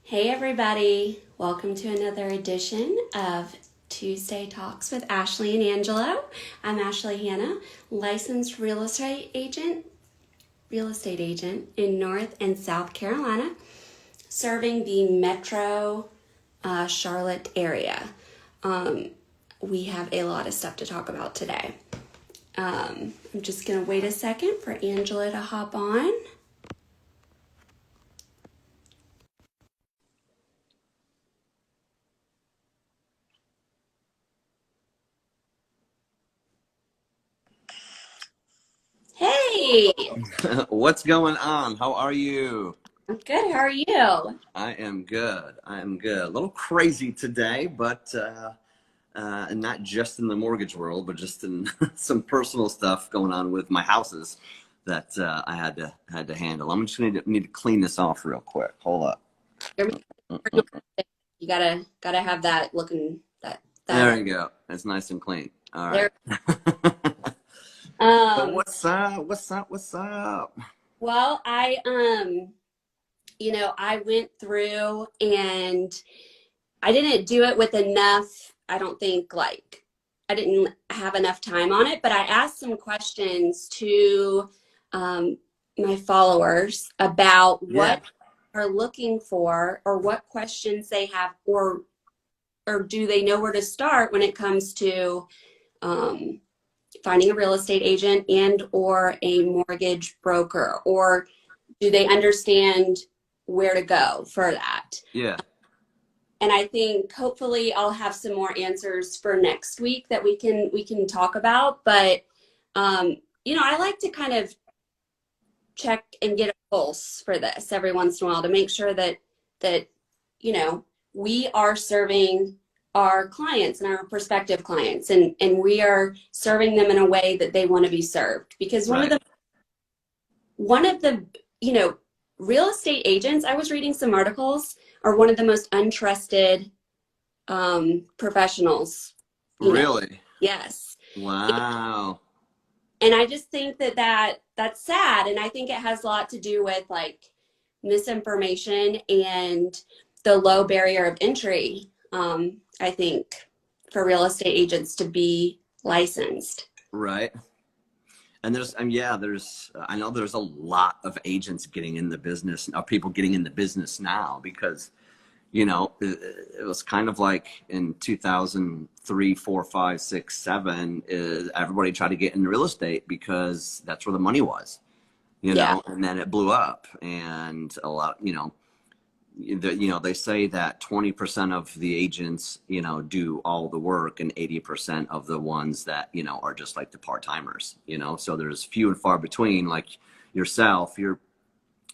Hey everybody, welcome to another edition of Tuesday Talks with Ashley and Angelo. I'm Ashley Hanna, licensed real estate agent in North and South Carolina, serving the metro Charlotte area. We have a lot of stuff to talk about today. I'm just going to wait a second for Angelo to hop on. Hey, What's going on? How are you? I'm good. How are you? I am good. I am good. A little crazy today, but and not just in the mortgage world, but just in some personal stuff going on with my houses that I had to handle. I'm just gonna need to clean this off real quick. Hold up. You gotta have that looking There that you go. It's nice and clean. All right. there. So Um, what's up? What's up? What's up? well, I went through and I didn't do it with enough. I don't think I didn't have enough time on it, but I asked some questions to um, my followers about Yeah. what are looking for or what questions they have or do they know where to start when it comes to um, finding a real estate agent and or a mortgage broker, or do they understand where to go for that? Yeah. And I think hopefully I'll have some more answers for next week that we can talk about. But I like to kind of check and get a pulse for this every once in a while to make sure that you know we are serving our clients and our prospective clients, and we are serving them in a way that they want to be served, because one of Right. the one of the you know real estate agents, I was reading some articles, are one of the most untrusted professionals. Really? Yes. Wow. And I just think that's sad, and I think it has a lot to do with like misinformation and the low barrier of entry. I think for real estate agents to be licensed. Right. And I know there's a lot of agents getting in the business, or people getting in the business now because, it was kind of like in 2003, 4, 5, 6, 7, everybody tried to get into real estate because that's where the money was, Yeah. and then it blew up and a lot, they say that 20% of the agents, do all the work, and 80% of the ones that, are just like the part-timers, so there's few and far between. Like yourself, you're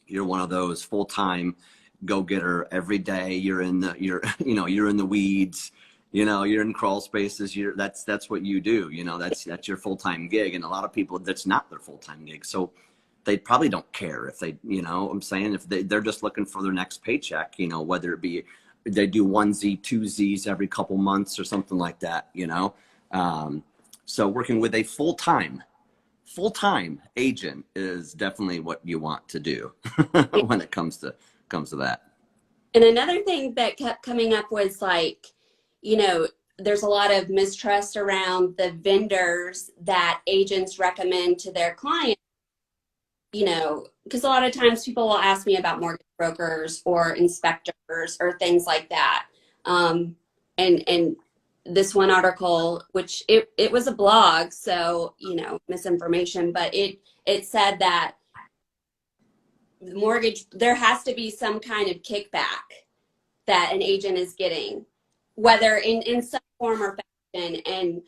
one of those full-time go-getter. Every day you're in the weeds, you're in crawl spaces. That's what you do. That's your full-time gig. And a lot of people, that's not their full-time gig. So they probably don't care if they, I'm saying, if they're just looking for their next paycheck, whether it be they do one Z, two Z's every couple months or something like that, so working with a full-time agent is definitely what you want to do when it comes to that. And another thing that kept coming up was like, you know, there's a lot of mistrust around the vendors that agents recommend to their clients, because a lot of times people will ask me about mortgage brokers or inspectors or things like that. And this one article, which it was a blog, so misinformation, but it said that the mortgage, there has to be some kind of kickback that an agent is getting, whether in some form or fashion, and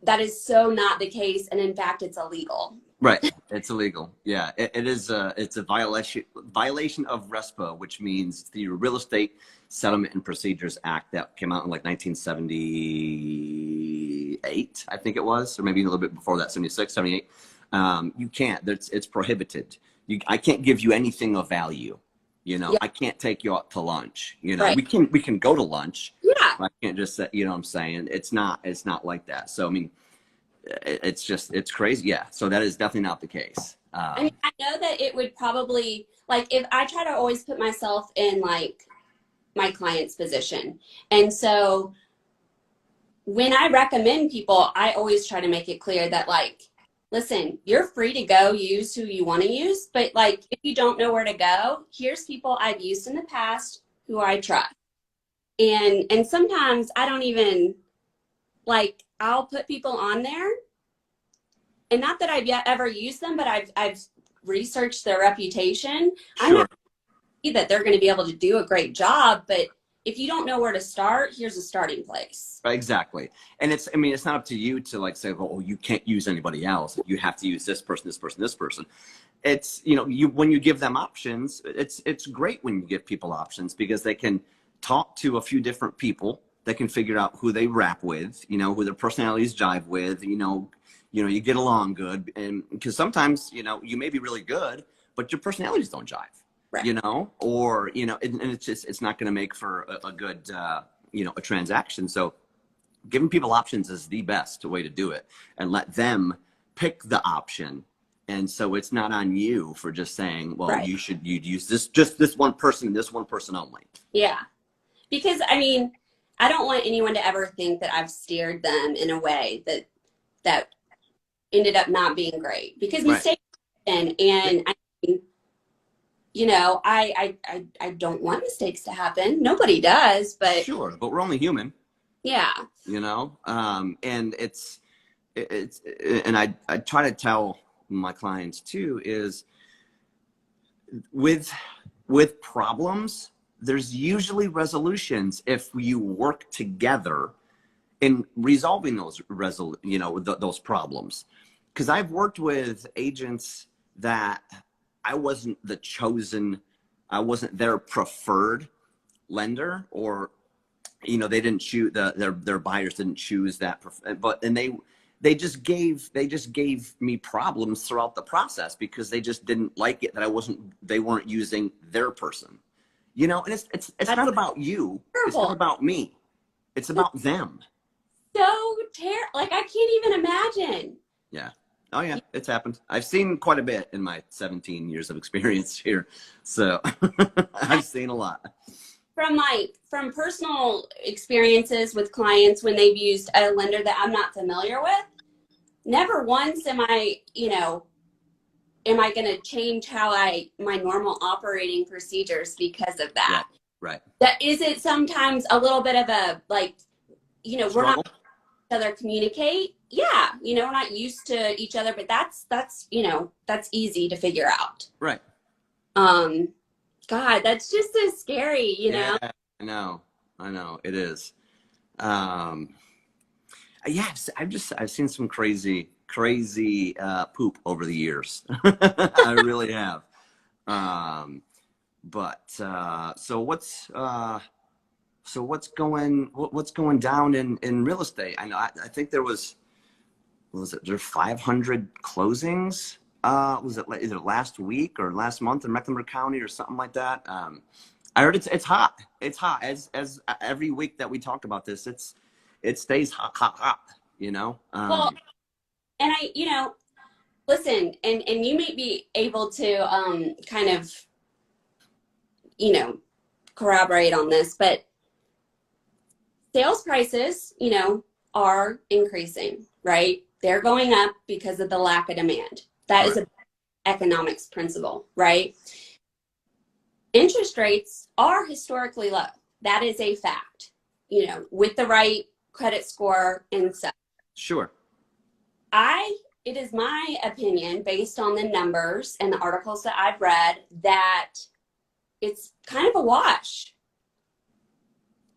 that is so not the case, and in fact it's illegal. Right. It's illegal. Yeah, it is. It's a violation of RESPA, which means the Real Estate Settlement and Procedures Act that came out in like 1978, I think it was, or maybe a little bit before that, 76, 78. You can't. It's prohibited. I can't give you anything of value. Yeah. I can't take you out to lunch. Right. We can go to lunch. Yeah. I can't just say. What I'm saying. It's not like that. So I mean, it's crazy. Yeah. So that is definitely not the case. I mean, I know that it would probably, like if I try to always put myself in like my client's position. And so when I recommend people, I always try to make it clear that like, listen, you're free to go use who you want to use, but like if you don't know where to go, here's people I've used in the past who I trust. And sometimes I don't even like I'll put people on there, and not that I've yet ever used them, but I've researched their reputation. I'm Sure. not that they're going to be able to do a great job, but if you don't know where to start, here's a starting place. Exactly. And it's, I mean, it's not up to you to like say, oh, you can't use anybody else. You have to use this person, this person, this person. It's, you know, when you give them options, it's great when you give people options because they can talk to a few different people. They can figure out who they rap with, you know, who their personalities jive with, you get along good. And because sometimes, you may be really good, but your personalities don't jive. Right. Or, and it's just, it's not going to make for a good, a transaction. So giving people options is the best way to do it and let them pick the option. And so it's not on you for just saying, well, Right. you'd use just this one person only. Yeah. Because I mean, I don't want anyone to ever think that I've steered them in a way that ended up not being great because mistakes happen. And I mean, I don't want mistakes to happen. Nobody does, but sure, but we're only human. Yeah. And and I try to tell my clients too is with problems, there's usually resolutions if you work together in resolving those problems. Because I've worked with agents that I wasn't their preferred lender, or they didn't choose their buyers didn't choose that, they just gave me problems throughout the process because they just didn't like it that they weren't using their person, and it's not about you. Terrible. It's not about me. It's about them. So terrible. Like I can't even imagine. Yeah. Oh yeah, it's happened. I've seen quite a bit in my 17 years of experience here. So I've seen a lot. From personal experiences with clients when they've used a lender that I'm not familiar with, never once am I going to change my normal operating procedures because of that. Right. That is it sometimes a little bit of a Struggle. We're not each other communicate. Yeah, we're not used to each other, but that's easy to figure out. Right. God, that's just so scary, Yeah, I know it is. Yeah, I've seen some crazy poop over the years. I really have. So what's going down in real estate? I know I think there was there 500 closings? Was it either last week or last month in Mecklenburg County or something like that? I heard it's hot. It's hot as every week that we talk about this. It stays hot. Well, and listen, and you may be able to kind of corroborate on this, but sales prices are increasing, right? They're going up because of the lack of demand. That is an economics principle, right? Interest rates are historically low. That is a fact, with the right credit score and such. Sure. It is my opinion, based on the numbers and the articles that I've read, that it's kind of a wash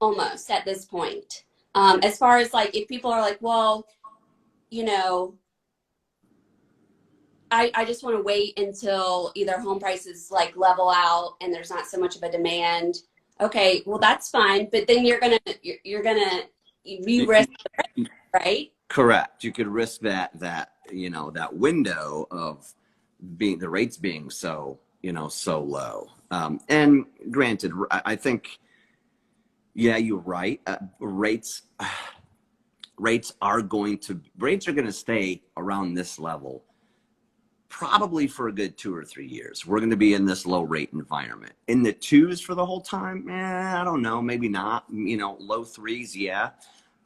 almost at this point. As far as like, if people are like, well, I just want to wait until either home prices like level out and there's not so much of a demand. Okay, well that's fine, but then you risk, right? Correct. You could risk that window of the rates being so low. And granted, I think, yeah, you're right. Rates are going to stay around this level probably for a good 2 or 3 years, we're going to be in this low rate environment. In the twos for the whole time, I don't know, maybe not. Low threes, yeah.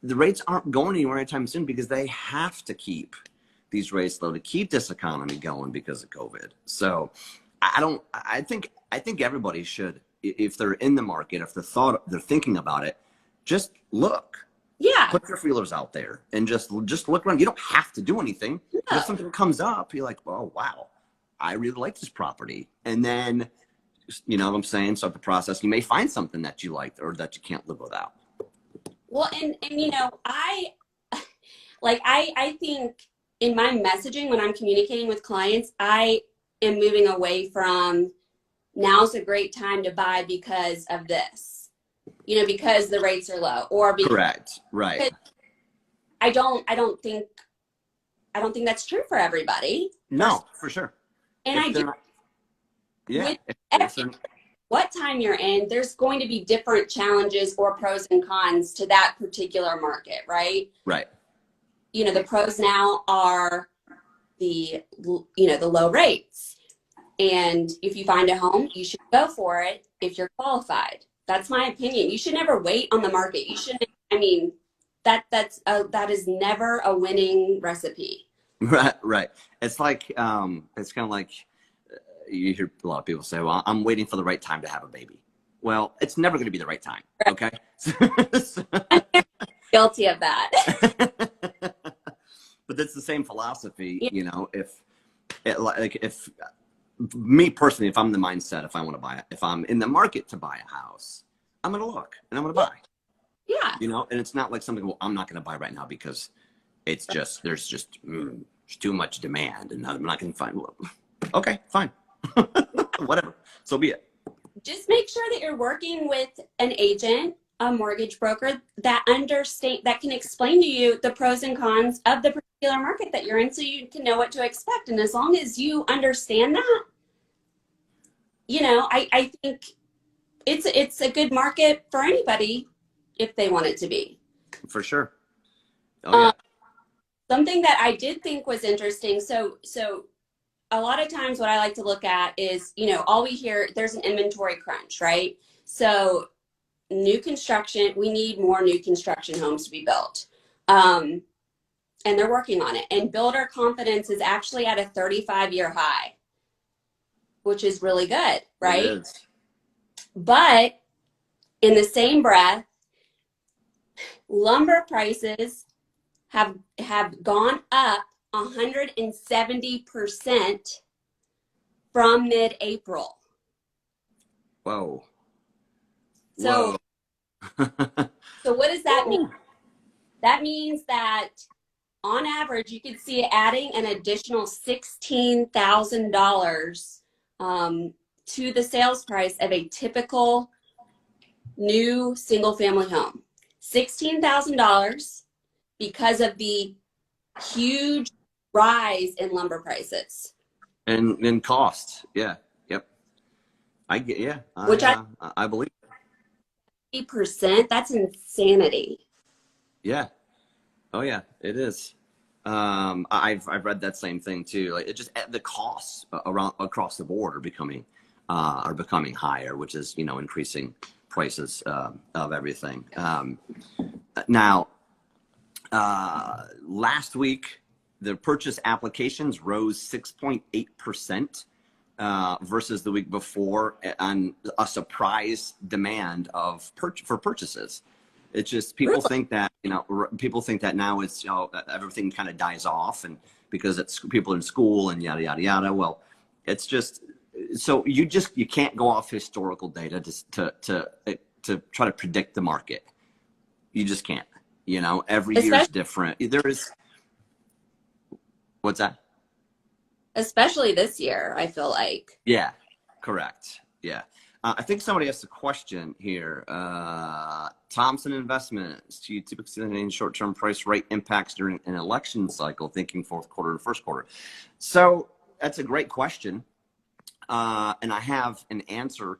The rates aren't going anywhere anytime soon because they have to keep these rates low to keep this economy going because of COVID. So I think everybody should, if they're in the market, if they're thinking about it, just look. Yeah. Put your feelers out there and just look around. You don't have to do anything. No. But if something comes up, you're like, oh, wow, I really like this property. And then, you know what I'm saying? Start the process. You may find something that you like or that you can't live without. Well, and I think in my messaging, when I'm communicating with clients, I am moving away from now's a great time to buy because of this, because the rates are low, or because Correct. Right. I don't think that's true for everybody. No, for sure. And I do. Yeah. What time you're in, there's going to be different challenges or pros and cons to that particular market, right? Right. The pros now are the low rates. And if you find a home, you should go for it if you're qualified. That's my opinion. You should never wait on the market. You shouldn't, that is never a winning recipe. Right. It's like, it's kind of like, you hear a lot of people say, well, I'm waiting for the right time to have a baby. Well, it's never going to be the right time. Okay. I'm guilty of that. But that's the same philosophy, if me personally, if I'm the mindset, if I want to buy it, if I'm in the market to buy a house, I'm going to look and I'm going to buy. Yeah. And it's not like something, well, I'm not going to buy right now because it's just, there's too much demand and I'm not going to find, okay, fine. Whatever. So be it. Just make sure that you're working with an agent, a mortgage broker that can explain to you the pros and cons of the particular market that you're in, so you can know what to expect. And as long as you understand that, I think it's a good market for anybody if they want it to be. For sure. Oh yeah. Something that I did think was interesting. So a lot of times what I like to look at is, all we hear, there's an inventory crunch, right? So new construction, we need more new construction homes to be built. And they're working on it. And builder confidence is actually at a 35-year high, which is really good, right? It is. But in the same breath, lumber prices have gone up 170% from mid-April. Whoa. So what does that mean? That means that on average, you could see it adding an additional $16,000 to the sales price of a typical new single-family home. $16,000 because of the huge rise in lumber prices and costs. Yeah. Yep. I believe 80%. That's insanity. Yeah. Oh yeah, it is. I've read that same thing too. Like, it just, the costs across the board are becoming higher, which is, increasing prices of everything. Now, last week, the purchase applications rose 6.8% versus the week before on a surprise demand for purchases. It's just people think that now it's everything kind of dies off, and because it's people in school and yada yada yada. Well, it's just so you can't go off historical data to try to predict the market. You just can't. Every year is different. What's that? Especially this year, I feel like. Yeah, correct. Yeah. I think somebody asked a question here. Thompson Investments, do you typically see any short-term price rate impacts during an election cycle, thinking fourth quarter to first quarter? So that's a great question. And I have an answer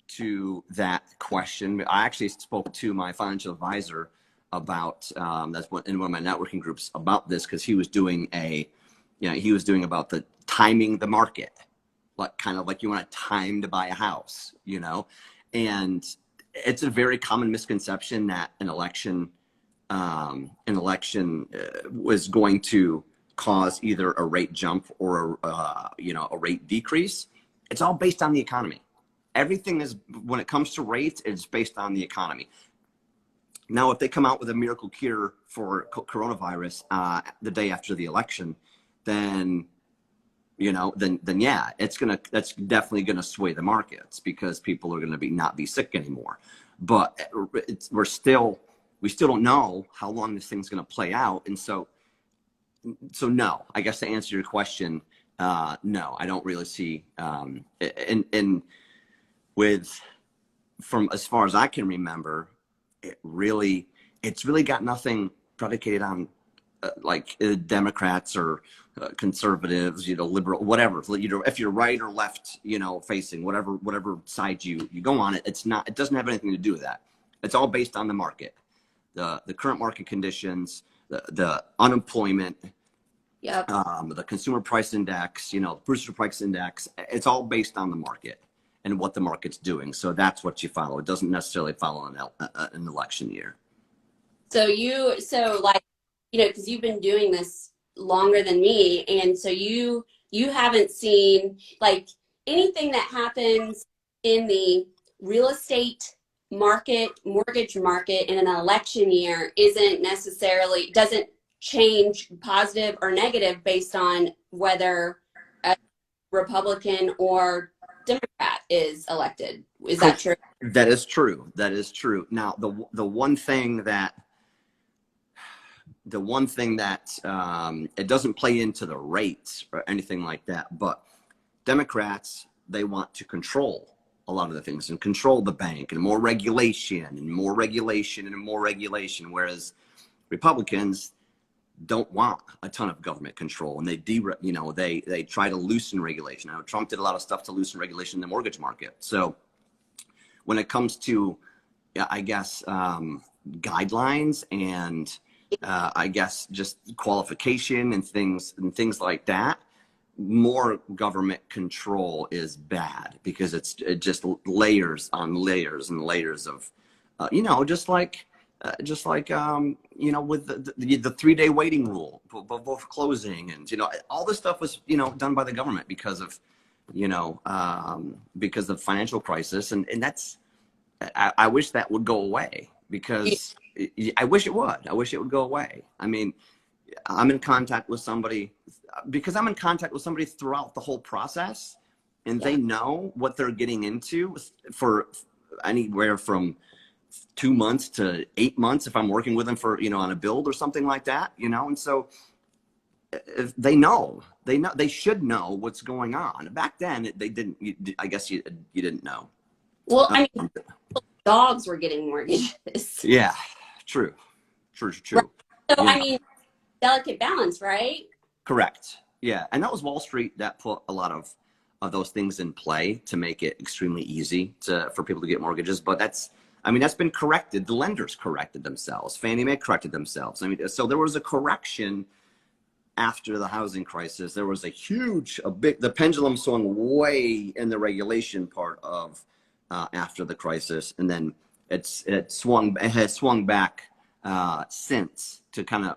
to that question. I actually spoke to my financial advisor about, in one of my networking groups about this, because he was doing a you know, he was doing about the timing the market, like kind of like you want a time to buy a house, you know, and it's a very common misconception that an election was going to cause either a rate jump or you know, a rate decrease. It's all based on the economy. Everything is, when it comes to rates, it's based on the economy. Now, if they come out with a miracle cure for coronavirus the day after the election, then you know, then yeah, that's definitely gonna sway the markets because people are gonna not be sick anymore. But we still don't know how long this thing's gonna play out, and so no, I guess to answer your question, no, I don't really see, and with, from as far as I can remember, it's really got nothing predicated on Democrats or conservatives, you know, liberal, whatever. You know, if you're right or left, you know, facing whatever side you go on, it doesn't have anything to do with that. It's all based on the market, the current market conditions, the unemployment, Yep. the consumer price index, you know, producer price index. It's all based on the market and what the market's doing. So that's what you follow. It doesn't necessarily follow an election year. So like, you know, because you've been doing this longer than me, and so you haven't seen like anything that happens in the real estate market, mortgage market in an election year doesn't change positive or negative based on whether a Republican or Democrat is elected. Is that true? That is true. That is true. Now, the one thing that it doesn't play into the rates or anything like that, but Democrats, they want to control a lot of the things and control the bank and more regulation and more regulation and more regulation, whereas Republicans don't want a ton of government control, and they try to loosen regulation. Now, Trump did a lot of stuff to loosen regulation in the mortgage market. So when it comes to, I guess, guidelines and I guess just qualification and things like that, more government control is bad because it just layers on layers and layers of, you know, just like you know, with the 3-day waiting rule before closing, and you know, all this stuff was, you know, done by the government because of, you know, because of financial crisis, and that's, I wish that would go away, because I wish it would go away. I mean, I'm in contact with somebody throughout the whole process, and they know what they're getting into for anywhere from 2 months to 8 months if I'm working with them for, you know, on a build or something like that, you know. And so if they should know what's going on. Back then they didn't. I guess you didn't know. Well, I mean, dogs were getting mortgages. Yeah, true. Right. So, Yeah. I mean, delicate balance, right? Correct. Yeah. And that was Wall Street that put a lot of those things in play to make it extremely easy for people to get mortgages. But that's been corrected. The lenders corrected themselves. Fannie Mae corrected themselves. I mean, so there was a correction after the housing crisis. There was the pendulum swung way in the regulation part of after the crisis, and then it has swung back since to kind of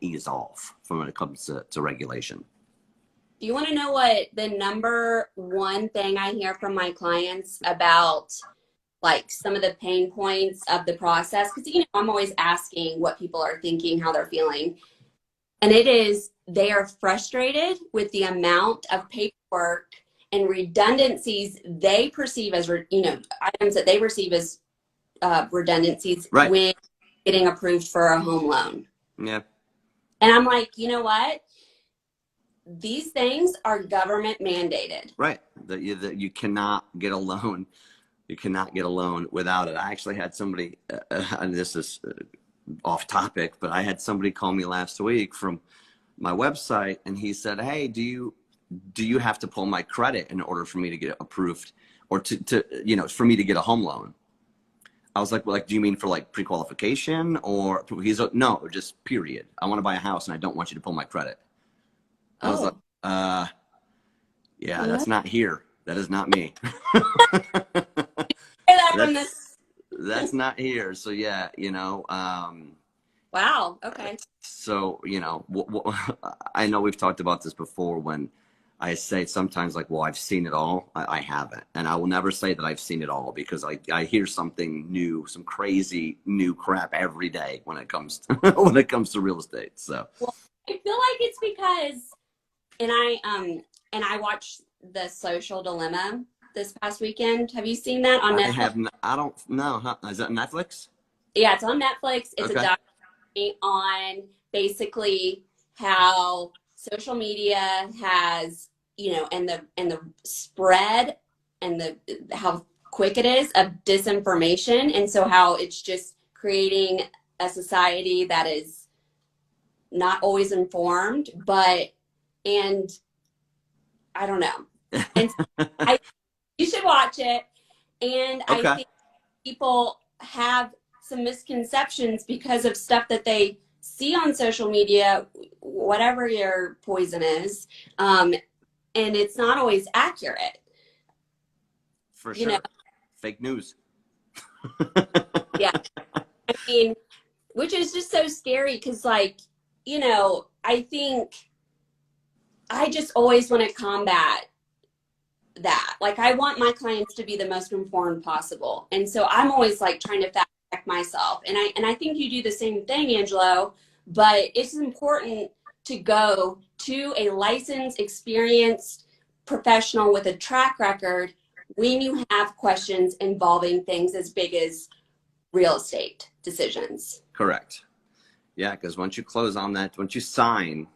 ease off when it comes to regulation. Do you want to know what the number one thing I hear from my clients about, like, some of the pain points of the process? Because, you know, I'm always asking what people are thinking, how they're feeling. And it is, they are frustrated with the amount of paperwork and redundancies they perceive as, you know, items that they perceive as redundancies, right, when getting approved for a home loan. Yeah. And I'm like, you know what? These things are government mandated. Right. You cannot get a loan. You cannot get a loan without it. I actually had somebody, and this is off topic, but I had somebody call me last week from my website, and he said, "Hey, do you have to pull my credit in order for me to get approved, or to you know, for me to get a home loan?" I was like, "Well, like, do you mean for like pre-qualification?" Or he's like, "No, just period. I want to buy a house and I don't want you to pull my credit." I was like, Oh, yeah, well, that's not here. That is not me. hear that from That's this. that's not here. So yeah, Wow. Okay. so I know we've talked about this before when I say sometimes like, well, I've seen it all. I haven't, and I will never say that I've seen it all because I hear something new, some crazy new crap every day when it comes to, when it comes to real estate. So Well, I feel like it's because, and I watched The Social Dilemma this past weekend. Have you seen that on I Netflix? have I don't know. Huh? Is that Netflix? Yeah, it's on Netflix. It's a Okay. documentary on basically how social media has, and the spread and the how quick it is of disinformation, and so how it's just creating a society that is not always informed, but and I don't know. And I you should watch it. And I Okay. think people have some misconceptions because of stuff that they see on social media, whatever your poison is, and it's not always accurate. For You know, sure. Fake news. yeah. I mean, which is just so scary because, like, I think I just always want to combat that. Like, I want my clients to be the most informed possible, and so I'm always like trying to fact check myself. And I think you do the same thing, Angelo. But it's important to go to a licensed, experienced professional with a track record when you have questions involving things as big as real estate decisions. Correct. Yeah, because once you close on that, once you sign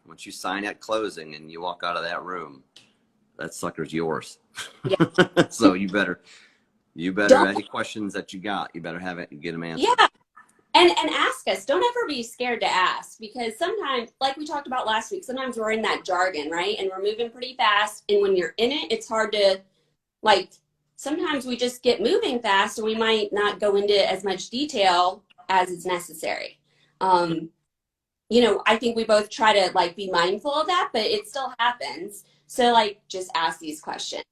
at closing and you walk out of that room, that sucker's yours. Yeah. So you better Don't. any questions that you got, you better have it and get them answered. Yeah. And ask us. Don't ever be scared to ask, because sometimes, like we talked about last week, sometimes we're in that jargon, right? And we're moving pretty fast. And when you're in it, it's hard to, like, sometimes we just get moving fast and we might not go into as much detail as is necessary. Um, I think we both try to, like, be mindful of that, but it still happens. So, like, just ask these questions.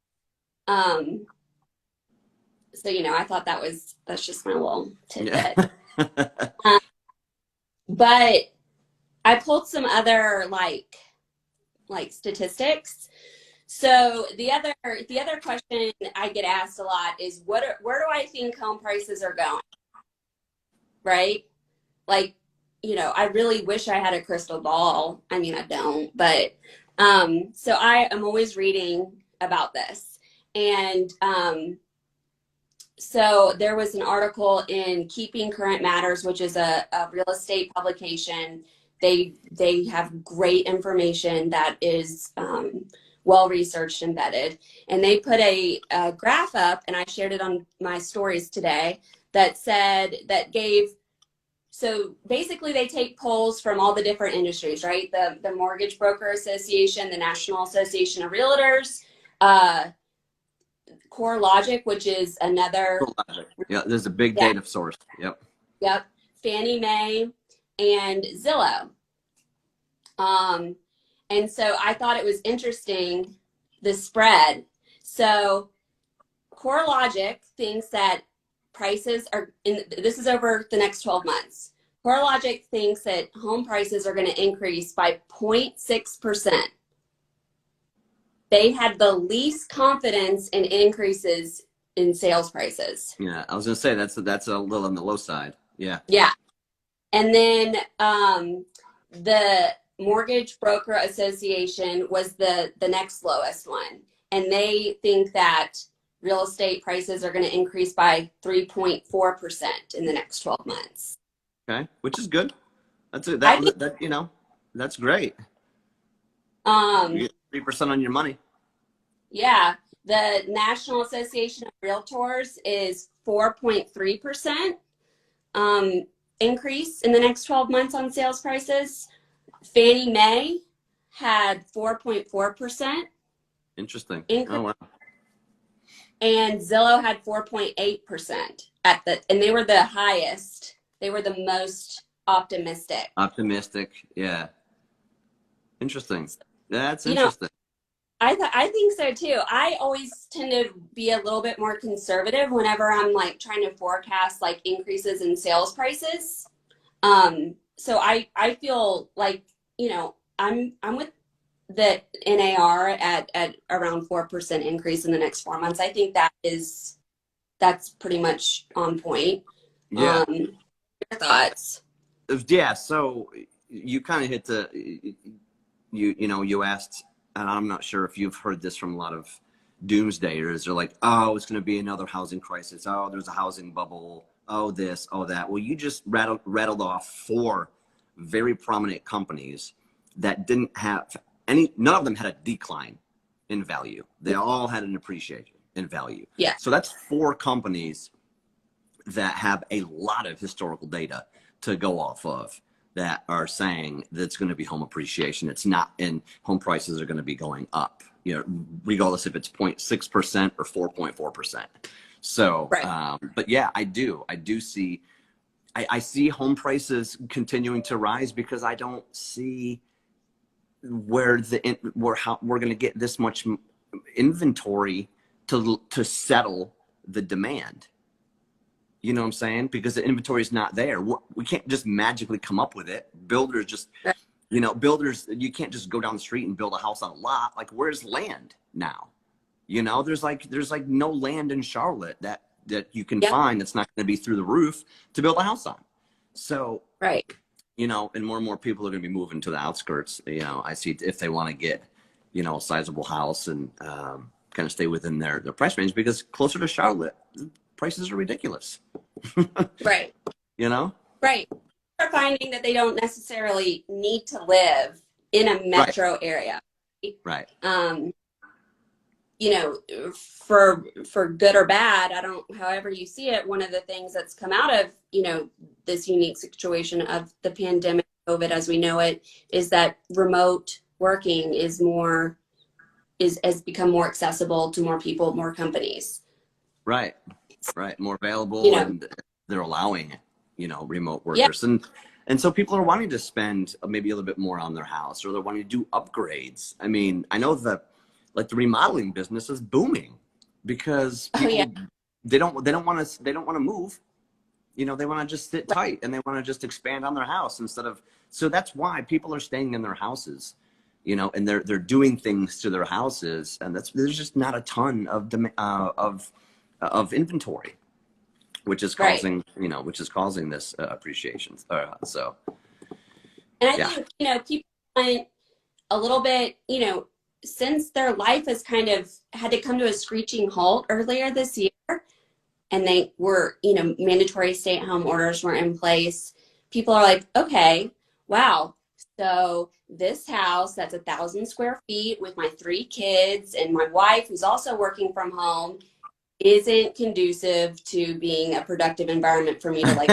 Um, so, I thought that's just my little Yeah. tidbit. Um, but I pulled some other like statistics. So the other question I get asked a lot is where do I think home prices are going? Right? Like, I really wish I had a crystal ball. I mean, I don't, but so I am always reading about this. And so there was an article in Keeping Current Matters, which is a real estate publication. They have great information that is well researched and vetted, and they put a graph up, and I shared it on my stories today that gave. So basically, they take polls from all the different industries, right? The Mortgage Broker Association, the National Association of Realtors, uh, CoreLogic, which is another. Yeah, there's a big Yeah. data source. Yep. Yep. Fannie Mae and Zillow. Um, and so I thought it was interesting, the spread. So CoreLogic thinks that prices this is over the next 12 months. CoreLogic thinks that home prices are going to increase by 0.6%. They had the least confidence in increases in sales prices. Yeah, I was gonna say that's a little on the low side. Yeah. Yeah. And then the Mortgage Broker Association was the next lowest one. And they think that real estate prices are going to increase by 3.4% in the next 12 months. Okay, which is good. That's it. I think, That's great. You um, get 3% on your money. yeah, the National Association of Realtors is 4.3% um, increase in the next 12 months on sales prices. Fannie Mae had 4.4% Interesting. increase, Oh wow. and Zillow had 4.8% and they were the highest. They were the most optimistic. Optimistic. Yeah. Interesting. That's You know, interesting. I think so too. I always tend to be a little bit more conservative whenever I'm like trying to forecast like increases in sales prices. So I feel like, I'm with the NAR at around 4% increase in the next 4 months. I think that's pretty much on point. Yeah. Your thoughts? Yeah. So you kind of hit you asked, and I'm not sure if you've heard this from a lot of doomsdayers. They're like, oh, it's going to be another housing crisis. Oh, there's a housing bubble. Oh, this, oh, that. Well, you just rattled off four very prominent companies that didn't have none of them had a decline in value. They all had an appreciation in value. Yeah. So that's four companies that have a lot of historical data to go off of that are saying that it's going to be home appreciation. It's not, and home prices are going to be going up, regardless if it's 0.6% or 4.4%. So, Right. but yeah, I do see, I see home prices continuing to rise because I don't see how we're going to get this much inventory to settle the demand. You know what I'm saying? Because the inventory is not there. We can't just magically come up with it. Builders just, Right. builders, you can't just go down the street and build a house on a lot. Like, where's land now? There's like no land in Charlotte that you can Yep. find that's not going to be through the roof to build a house on. So, Right. and more people are going to be moving to the outskirts. I see if they want to get, a sizable house and kind of stay within their price range, because closer to Charlotte, prices are ridiculous. Right. You know? Right. They're finding that they don't necessarily need to live in a Right. metro area. Right. Um, for good or bad, however you see it, one of the things that's come out of, this unique situation of the pandemic, COVID as we know it, is that remote working has become more accessible to more people, more companies. Right. Right. More You available, know, and they're allowing, remote yeah, workers. And so people are wanting to spend maybe a little bit more on their house, or they're wanting to do upgrades. I mean, I know that like the remodeling business is booming because oh yeah, people, they don't want to move. They want to just sit right, tight, and they want to just expand on their house so that's why people are staying in their houses, and they're doing things to their houses, and there's just not a ton of inventory, which is right. causing this appreciation. So And I yeah. think, people want a little bit, since their life has kind of had to come to a screeching halt earlier this year, and they were, mandatory stay-at-home orders were in place, people are like, okay, wow, so this house that's 1,000 square feet with my 3 kids and my wife who's also working from home isn't conducive to being a productive environment for me to like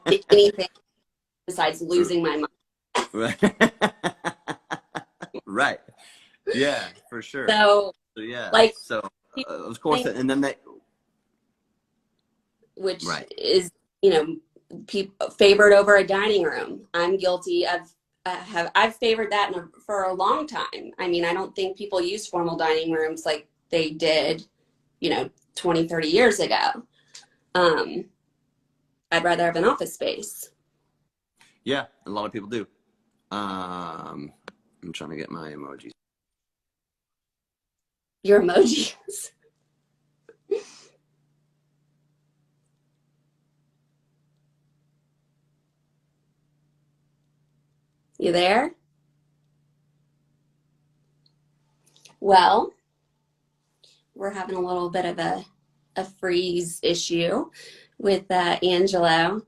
do anything besides losing my mind. Right. Right. Yeah, for sure. So, So yeah. like, So people of course, think, and then they. which Right. is, people favored over a dining room. I'm guilty of I've favored that for a long time. I mean, I don't think people use formal dining rooms like they did, 20, 30 years ago. Um, I'd rather have an office space. Yeah, a lot of people do. I'm trying to get my emojis. Your emojis. You there? Well, we're having a little bit of a freeze issue with Angelo,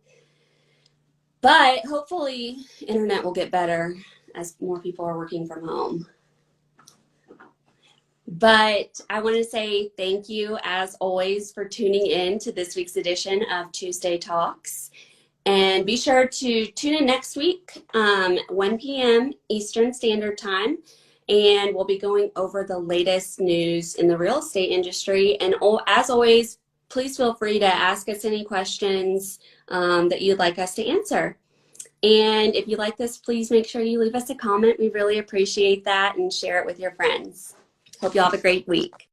but hopefully internet will get better as more people are working from home. But I want to say thank you, as always, for tuning in to this week's edition of Tuesday Talks. And be sure to tune in next week, 1 p.m. Eastern Standard Time. And we'll be going over the latest news in the real estate industry. And as always, please feel free to ask us any questions that you'd like us to answer. And if you like this, please make sure you leave us a comment. We really appreciate that, and share it with your friends. Hope you all have a great week.